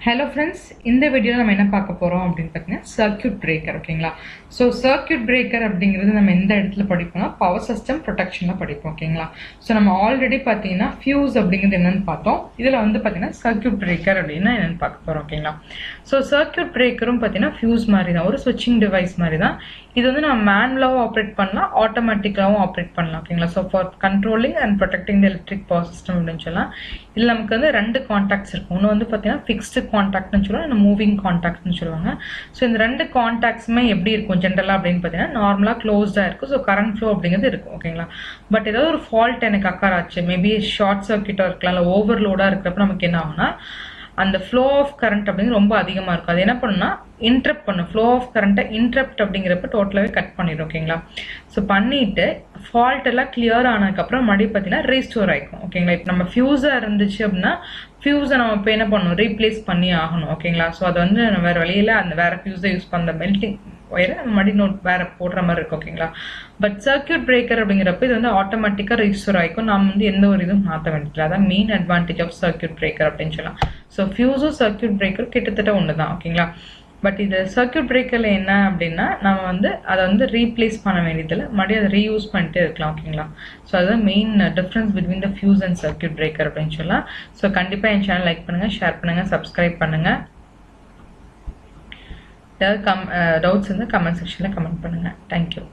Hello friends, இந்த வீடியோல நம்ம என்ன பார்க்க போறோம் அப்படினு பார்த்தீங்கன்னா சர்க்யூட் பிரேக்கர் ஓகேங்களா. சோ சர்க்யூட் பிரேக்கர் அப்படிங்கிறது நம்ம எந்த இடத்துல படிப்போம்னா பவர் சிஸ்டம் ப்ரொடெக்ஷன்ல படிப்போம் ஓகேங்களா. சோ நம்ம ஆல்ரெடி பார்த்தீங்கன்னா ஃபியூஸ் அப்படிங்கிறது என்னன்னு பார்த்தோம். இதுல வந்து பார்த்தீங்கன்னா சர்க்யூட் பிரேக்கர் அப்படினா என்னன்னு பார்க்க போறோம் ஓகேங்களா. சோ சர்க்யூட் பிரேக்கரும் பார்த்தீங்கன்னா ஃபியூஸ் மாதிரி தான், ஒரு ஸ்விட்சிங் டிவைஸ் மாதிரி தான். இது வந்து நம்ம மேனுவலாவும் ஆப்ரேட் பண்ணலாம், ஆட்டோமேட்டிக்காவும் ஆப்ரேட் பண்ணலாம் ஓகேங்களா. So for controlling and protecting the electric power system அப்படின்னு சொல்லலாம். இதில் நமக்கு வந்து ரெண்டு கான்டாக்ட்ஸ் இருக்கும். ஒன்று வந்து பார்த்தீங்கன்னா ஃபிக்ஸ்டு கான்டாக்ட்னு சொல்லுவாங்க, இந்த மூவிங் கான்டாக்ட்னு சொல்லுவாங்க. ஸோ இந்த ரெண்டு கான்டாக்ட்ஸுமே எப்படி இருக்கும் ஜென்ரலாக அப்படின்னு பார்த்தீங்கன்னா நார்மலாக க்ளோஸ்டாக இருக்கும். ஸோ கரண்ட் ஃப்ளோ அப்படிங்கிறது இருக்கும் ஓகேங்களா. பட் ஏதாவது ஒரு ஃபால்ட் எனக்கு அக்கர் ஆச்சு, மேபி ஷார்ட் சர்க்யூட்டாக இருக்கலாம், இல்லை ஓவர்லோடாக இருக்கிறப்ப நமக்கு என்ன ஆகும்னா அந்த ஃப்ளோ ஆஃப் கரண்ட் அப்படிங்கிறது ரொம்ப அதிகமாக இருக்கும். அது என்ன பண்ணுன்னா இன்ட்ரப்ட் பண்ணும், ஃப்ளோ ஆஃப் கரண்ட்டை இன்ட்ரப்ட் அப்படிங்கிறப்ப டோட்டலாகவே கட் பண்ணிடும் ஓகேங்களா. ஸோ பண்ணிவிட்டு ஃபால்ட் எல்லாம் கிளியர் ஆனதுக்கப்புறம் மறுபடியும் பார்த்தீங்கன்னா ரீஸ்டோர் ஆகிக்கும் ஓகேங்களா. இப்போ நம்ம ஃபியூஸாக இருந்துச்சு அப்படின்னா ஃபியூஸை நம்ம இப்போ என்ன பண்ணணும், ரீப்ளேஸ் பண்ணி ஆகணும் ஓகேங்களா. ஸோ அதை வந்து நம்ம வேறு வழியில் அந்த வேறு ஃபியூஸை யூஸ் பண்ண மெல்டிங் ஒயரை நம்ம மறுபடி நோட் வேறு போடுற மாதிரி இருக்கும் ஓகேங்களா. பட் சர்க்யூட் பிரேக்கர் அப்படிங்கிறப்ப இது வந்து ஆட்டோமேட்டிக்காக ரீஸ்டோர் ஆகிக்கும், நம்ம வந்து எந்த ஒரு இதுவும் மாற்ற வேண்டியதில்லை. அதான் main advantage of circuit breaker அப்படின்னு சொல்லலாம். ஸோ ஃபியூஸும் சர்க்யூட் பிரேக்கரும் கிட்டத்தட்ட ஒன்று தான் ஓகேங்களா. பட் இது சர்க்யூட் பிரேக்கரில் என்ன அப்படின்னா நம்ம வந்து அதை வந்து ரீப்ளேஸ் பண்ண வேண்டியதில்லை, மறுபடியும் அதை ரீயூஸ் பண்ணிட்டே இருக்கலாம் ஓகேங்களா. ஸோ அதுதான் main difference between the fuse and circuit breaker அப்படின்னு சொல்லலாம். ஸோ கண்டிப்பாக என் சேனல் லைக் பண்ணுங்கள், ஷேர் பண்ணுங்கள், சப்ஸ்கிரைப் பண்ணுங்கள். ஏதாவது டவுட்ஸ் வந்து கமெண்ட் செக்ஷனில் கமெண்ட் பண்ணுங்கள். தேங்க்யூ.